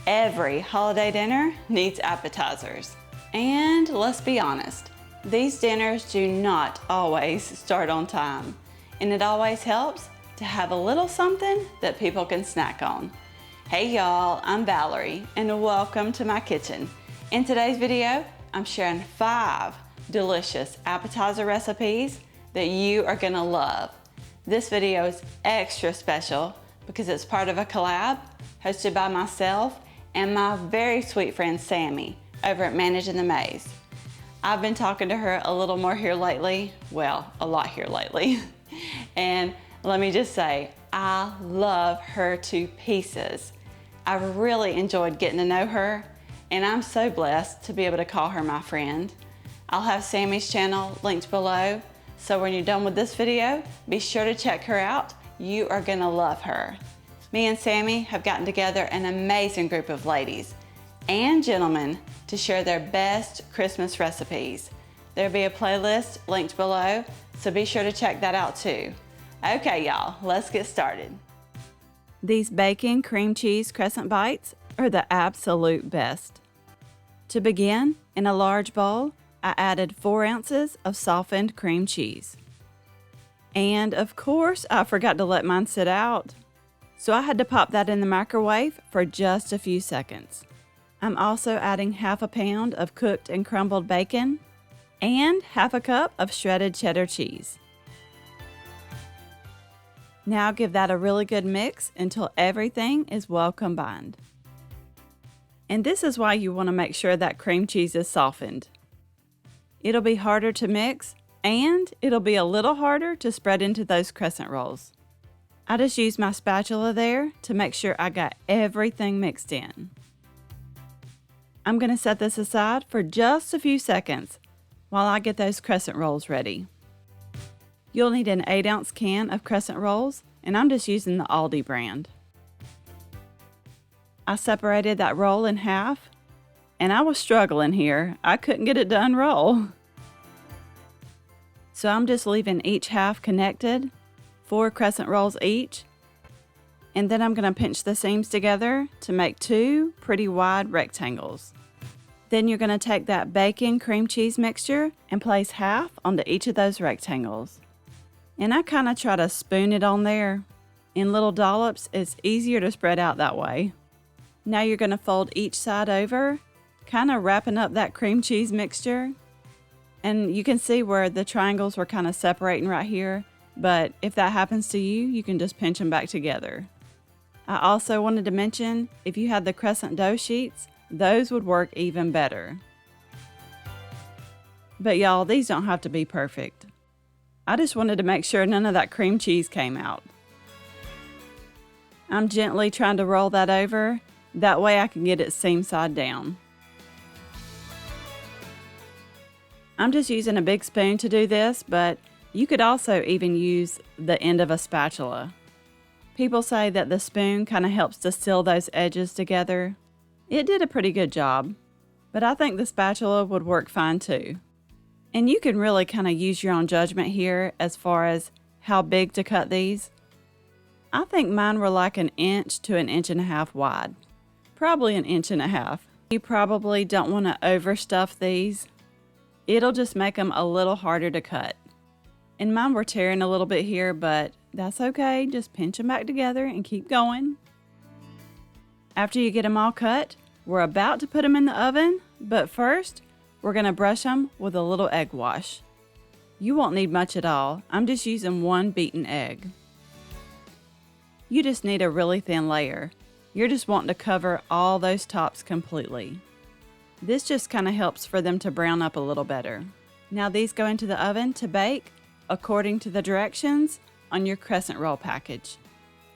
Every holiday dinner needs appetizers. And let's be honest, these dinners do not always start on time. And it always helps to have a little something that people can snack on. Hey y'all, I'm Valerie and welcome to my kitchen. In today's video, I'm sharing 5 delicious appetizer recipes that you are gonna love. This video is extra special because it's part of a collab hosted by myself and my very sweet friend Sammi over at Managing the Maze. I've been talking to her a little more here lately, well, a lot here lately. And let me just say, I love her to pieces. I've really enjoyed getting to know her, and I'm so blessed to be able to call her my friend. I'll have Sammy's channel linked below, so when you're done with this video, be sure to check her out. You are gonna love her. Me and Sammi have gotten together an amazing group of ladies and gentlemen to share their best Christmas recipes. There'll be a playlist linked below, so be sure to check that out too. Okay y'all, let's get started. These bacon cream cheese Crescent bites are the absolute best. To begin, in a large bowl, I added 4 ounces of softened cream cheese. And of course, I forgot to let mine sit out. So I had to pop that in the microwave for just a few seconds. I'm also adding half a pound of cooked and crumbled bacon and half a cup of shredded cheddar cheese. Now give that a really good mix until everything is well combined. And this is why you want to make sure that cream cheese is softened. It'll be harder to mix, and it'll be a little harder to spread into those crescent rolls. I just used my spatula there to make sure I got everything mixed in. I'm going to set this aside for just a few seconds while I get those crescent rolls ready. You'll need an 8-ounce can of crescent rolls, and I'm just using the Aldi brand. I separated that roll in half, and I was struggling here. I couldn't get it done roll. So I'm just leaving each half connected, 4 crescent rolls each, and then I'm going to pinch the seams together to make 2 pretty wide rectangles. Then you're going to take that bacon cream cheese mixture and place half onto each of those rectangles. And I kind of try to spoon it on there. In little dollops, it's easier to spread out that way. Now you're going to fold each side over, kind of wrapping up that cream cheese mixture. And you can see where the triangles were kind of separating right here, but if that happens to you, you can just pinch them back together. I also wanted to mention, if you had the crescent dough sheets, those would work even better. But y'all, these don't have to be perfect. I just wanted to make sure none of that cream cheese came out. I'm gently trying to roll that over, that way I can get it seam side down. I'm just using a big spoon to do this, but you could also even use the end of a spatula. People say that the spoon kind of helps to seal those edges together. It did a pretty good job, but I think the spatula would work fine too. And you can really kind of use your own judgment here as far as how big to cut these. I think mine were like 1 inch to 1.5 inches wide. Probably 1.5 inches. You probably don't want to overstuff these. It'll just make them a little harder to cut. And mine were tearing a little bit here, but that's okay. Just pinch them back together and keep going. After you get them all cut, we're about to put them in the oven, but first, we're going to brush them with a little egg wash. You won't need much at all. I'm just using 1 beaten egg. You just need a really thin layer. You're just wanting to cover all those tops completely. This just kind of helps for them to brown up a little better. Now these go into the oven to bake according to the directions on your crescent roll package.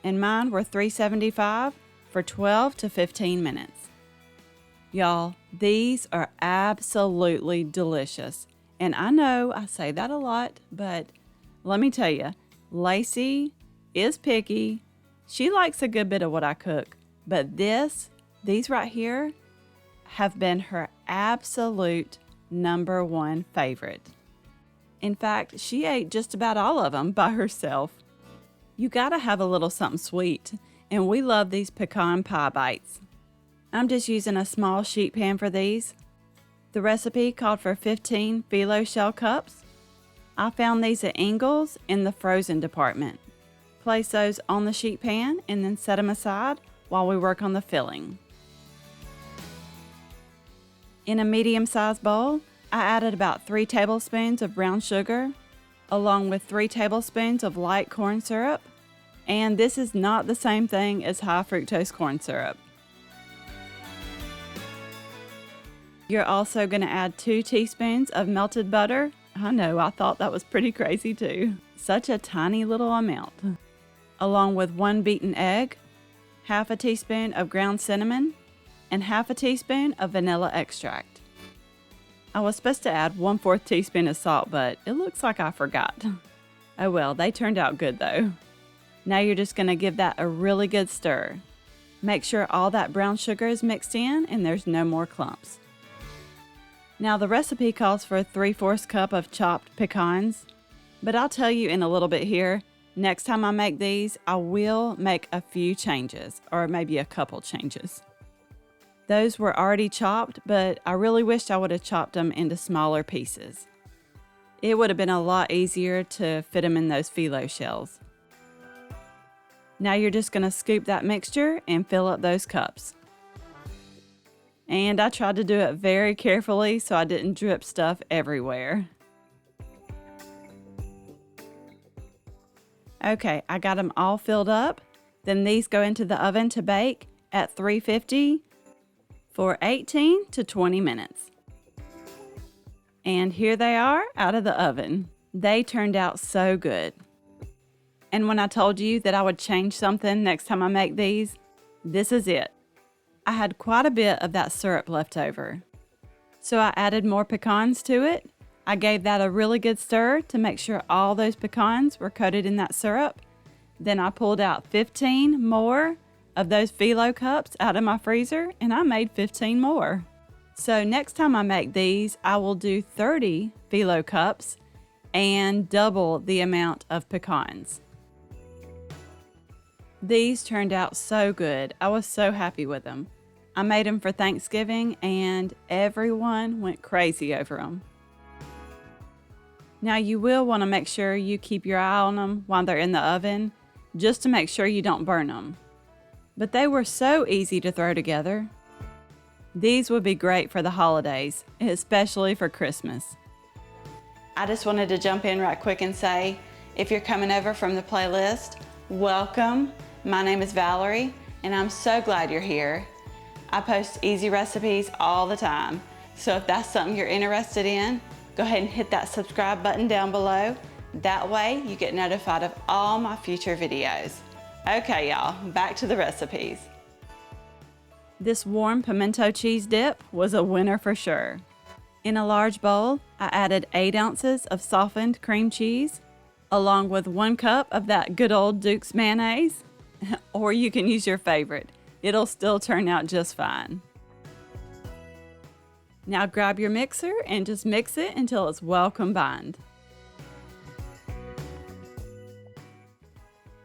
And mine were 375 for 12 to 15 minutes. Y'all, these are absolutely delicious. And I know I say that a lot, but let me tell you, Lacey is picky. She likes a good bit of what I cook, but these right here have been her absolute #1 favorite. In fact, she ate just about all of them by herself. You gotta have a little something sweet, and we love these Pecan Pie Bites. I'm just using a small sheet pan for these. The recipe called for 15 phyllo shell cups. I found these at Inquires in the frozen department. Place those on the sheet pan and then set them aside while we work on the filling. In a medium-sized bowl, I added about 3 tablespoons of brown sugar, along with 3 tablespoons of light corn syrup, and this is not the same thing as high fructose corn syrup. You're also going to add 2 teaspoons of melted butter. I know, I thought that was pretty crazy too. Such a tiny little amount. Along with 1 beaten egg, half a teaspoon of ground cinnamon, and half a teaspoon of vanilla extract. I was supposed to add 1/4 teaspoon of salt, but it looks like I forgot. Oh well, they turned out good though. Now you're just going to give that a really good stir. Make sure all that brown sugar is mixed in and there's no more clumps. Now the recipe calls for a 3/4 cup of chopped pecans, but I'll tell you in a little bit here, next time I make these, I will make a few changes, or maybe a couple changes. Those were already chopped, but I really wished I would have chopped them into smaller pieces. It would have been a lot easier to fit them in those phyllo shells. Now you're just going to scoop that mixture and fill up those cups. And I tried to do it very carefully so I didn't drip stuff everywhere. Okay, I got them all filled up. Then these go into the oven to bake at 350 for 18 to 20 minutes. And here they are out of the oven. They turned out so good. And when I told you that I would change something next time I make these, this is it. I had quite a bit of that syrup left over. So I added more pecans to it. I gave that a really good stir to make sure all those pecans were coated in that syrup. Then I pulled out 15 more of those phyllo cups out of my freezer, and I made 15 more. So next time I make these, I will do 30 phyllo cups and double the amount of pecans. These turned out so good. I was so happy with them. I made them for Thanksgiving and everyone went crazy over them. Now you will want to make sure you keep your eye on them while they're in the oven, just to make sure you don't burn them. But they were so easy to throw together. These would be great for the holidays, especially for Christmas. I just wanted to jump in right quick and say, if you're coming over from the playlist, welcome. My name is Valerie, and I'm so glad you're here. I post easy recipes all the time, so if that's something you're interested in, go ahead and hit that subscribe button down below. That way you get notified of all my future videos. Okay, y'all, back to the recipes. This warm pimento cheese dip was a winner for sure. In a large bowl, I added 8 ounces of softened cream cheese, along with 1 cup of that good old Duke's mayonnaise, or you can use your favorite. It'll still turn out just fine. Now grab your mixer and just mix it until it's well combined.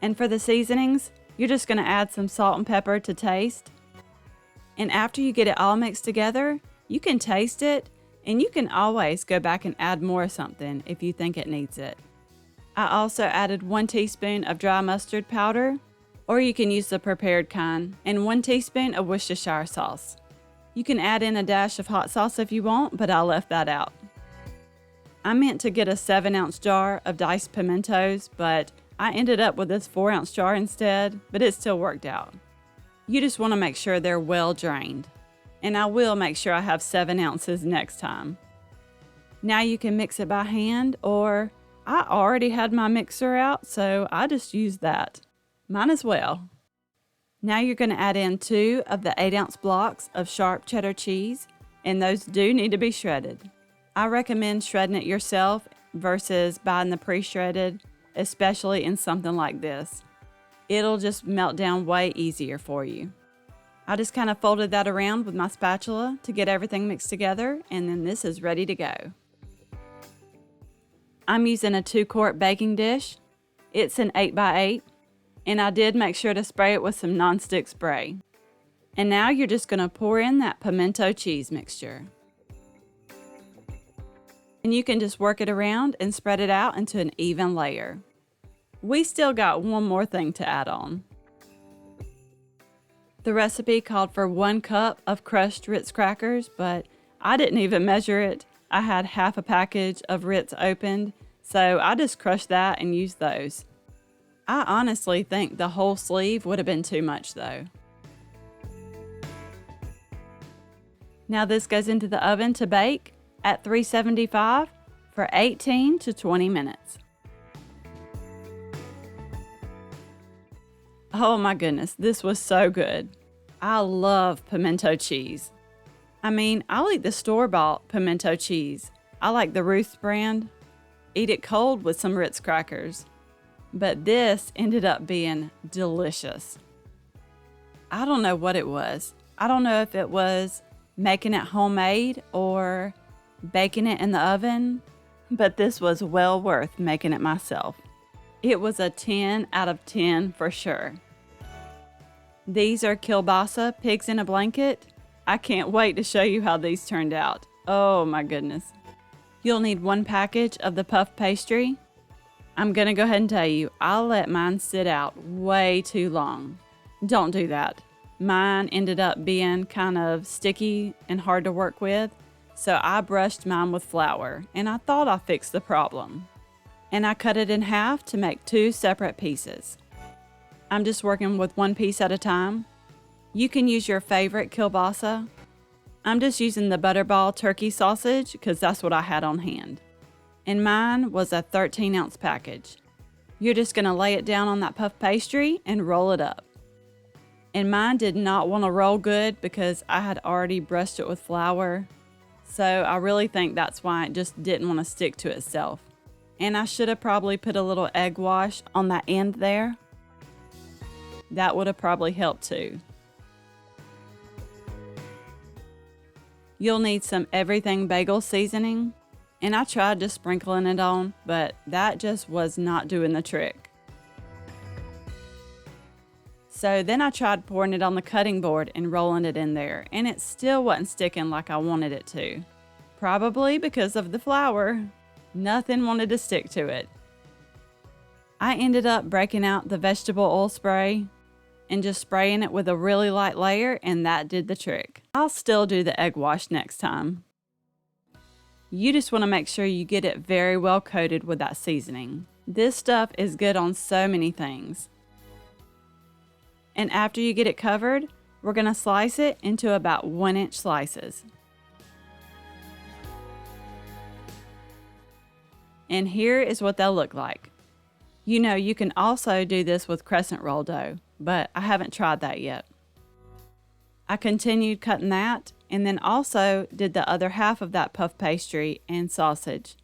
And for the seasonings, you're just going to add some salt and pepper to taste. And after you get it all mixed together, you can taste it, and you can always go back and add more of something if you think it needs it. I also added 1 teaspoon of dry mustard powder, or you can use the prepared kind, and 1 teaspoon of Worcestershire sauce. You can add in a dash of hot sauce if you want, but I left that out. I meant to get a 7-ounce jar of diced pimentos, but I ended up with this 4-ounce jar instead, but it still worked out. You just want to make sure they're well drained. And I will make sure I have 7 ounces next time. Now you can mix it by hand, or I already had my mixer out, so I just used that. Mine as well. Now you're going to add in 2 of the 8-ounce blocks of sharp cheddar cheese, and those do need to be shredded. I recommend shredding it yourself versus buying the pre-shredded, especially in something like this. It'll just melt down way easier for you. I just kind of folded that around with my spatula to get everything mixed together, and then this is ready to go. I'm using a 2-quart baking dish. It's an 8x8, and I did make sure to spray it with some nonstick spray. And now you're just going to pour in that pimento cheese mixture. And you can just work it around and spread it out into an even layer. We still got one more thing to add on. The recipe called for 1 cup of crushed Ritz crackers, but I didn't even measure it. I had half a package of Ritz opened, so I just crushed that and used those. I honestly think the whole sleeve would have been too much though. Now this goes into the oven to bake at 375 for 18 to 20 minutes. Oh my goodness, this was so good. I love pimento cheese. I mean, I'll eat the store-bought pimento cheese. I like the Ruth's brand. Eat it cold with some Ritz crackers. But this ended up being delicious. I don't know what it was. I don't know if it was making it homemade or baking it in the oven, but this was well worth making it myself. It was a 10 out of 10 for sure. These are Kielbasa pigs in a blanket. I can't wait to show you how these turned out. Oh my goodness. You'll need 1 package of the puff pastry. I'm gonna go ahead and tell you, I'll let mine sit out way too long. Don't do that. Mine ended up being kind of sticky and hard to work with, so I brushed mine with flour, and I thought I fixed the problem. And I cut it in half to make 2 separate pieces. I'm just working with 1 piece at a time. You can use your favorite kielbasa. I'm just using the Butterball turkey sausage because that's what I had on hand. And mine was a 13-ounce package. You're just going to lay it down on that puff pastry and roll it up. And mine did not want to roll good because I had already brushed it with flour. So I really think that's why it just didn't want to stick to itself. And I should have probably put a little egg wash on that end there. That would have probably helped too. You'll need some everything bagel seasoning. And I tried just sprinkling it on, but that just was not doing the trick. So then I tried pouring it on the cutting board and rolling it in there, and it still wasn't sticking like I wanted it to. Probably because of the flour. Nothing wanted to stick to it. I ended up breaking out the vegetable oil spray and just spraying it with a really light layer, and that did the trick. I'll still do the egg wash next time. You just want to make sure you get it very well coated with that seasoning. This stuff is good on so many things. And after you get it covered, we're going to slice it into about 1-inch slices. And here is what they'll look like. You know, you can also do this with crescent roll dough, but I haven't tried that yet. I continued cutting that, and then also did the other half of that puff pastry and sausage.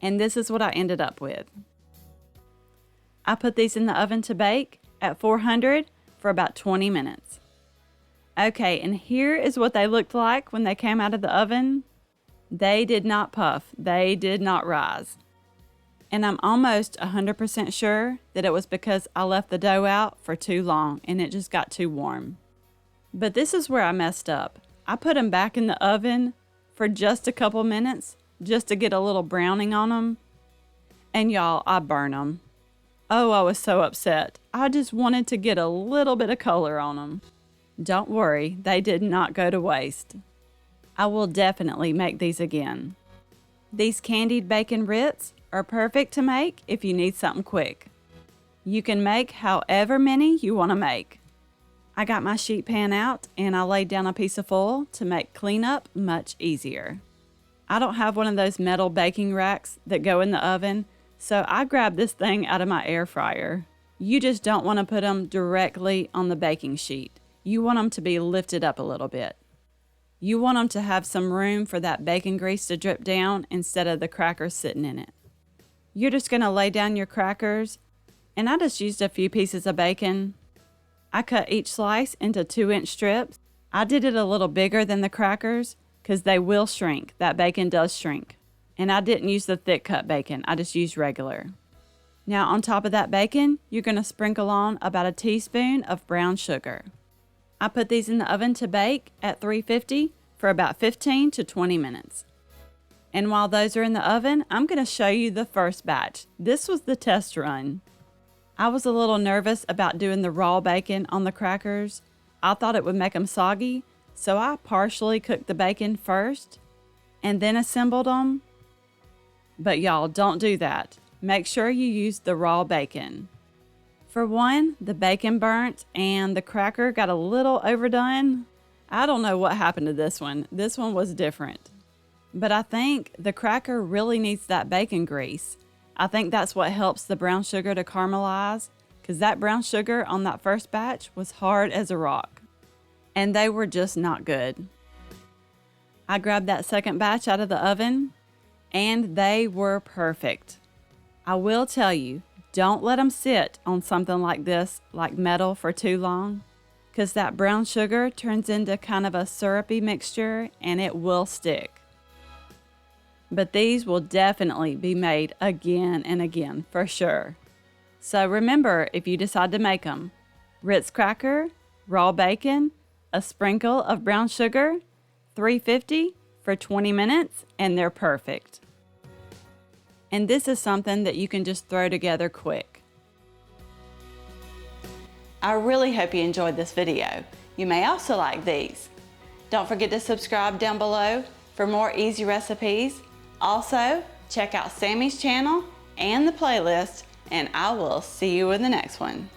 And this is what I ended up with. I put these in the oven to bake at 400 for about 20 minutes. Okay, and here is what they looked like when they came out of the oven. They did not puff. They did not rise. And I'm almost 100% sure that it was because I left the dough out for too long and it just got too warm. But this is where I messed up. I put them back in the oven for just a couple minutes just to get a little browning on them. And y'all, I burned them. Oh, I was so upset. I just wanted to get a little bit of color on them. Don't worry, they did not go to waste. I will definitely make these again. These candied bacon Ritz are perfect to make if you need something quick. You can make however many you want to make. I got my sheet pan out and I laid down a piece of foil to make cleanup much easier. I don't have one of those metal baking racks that go in the oven, so I grabbed this thing out of my air fryer. You just don't want to put them directly on the baking sheet. You want them to be lifted up a little bit. You want them to have some room for that bacon grease to drip down instead of the crackers sitting in it. You're just going to lay down your crackers, and I just used a few pieces of bacon. I cut each slice into 2-inch strips. I did it a little bigger than the crackers because they will shrink. That bacon does shrink. And I didn't use the thick cut bacon. I just used regular. Now on top of that bacon, you're going to sprinkle on about a teaspoon of brown sugar. I put these in the oven to bake at 350 for about 15 to 20 minutes. And while those are in the oven, I'm going to show you the first batch. This was the test run. I was a little nervous about doing the raw bacon on the crackers. I thought it would make them soggy, so I partially cooked the bacon first and then assembled them. But y'all, don't do that. Make sure you use the raw bacon. For one, the bacon burnt and the cracker got a little overdone. I don't know what happened to this one. This one was different. But I think the cracker really needs that bacon grease. I think that's what helps the brown sugar to caramelize, because that brown sugar on that first batch was hard as a rock. And they were just not good. I grabbed that second batch out of the oven, and they were perfect. I will tell you, don't let them sit on something like this, like metal, for too long, because that brown sugar turns into kind of a syrupy mixture and it will stick. But these will definitely be made again and again for sure. So remember, if you decide to make them, Ritz cracker, raw bacon, a sprinkle of brown sugar, 350 for 20 minutes, and they're perfect. And this is something that you can just throw together quick. I really hope you enjoyed this video. You may also like these. Don't forget to subscribe down below for more easy recipes. Also, check out Sammi's channel and the playlist, and I will see you in the next one.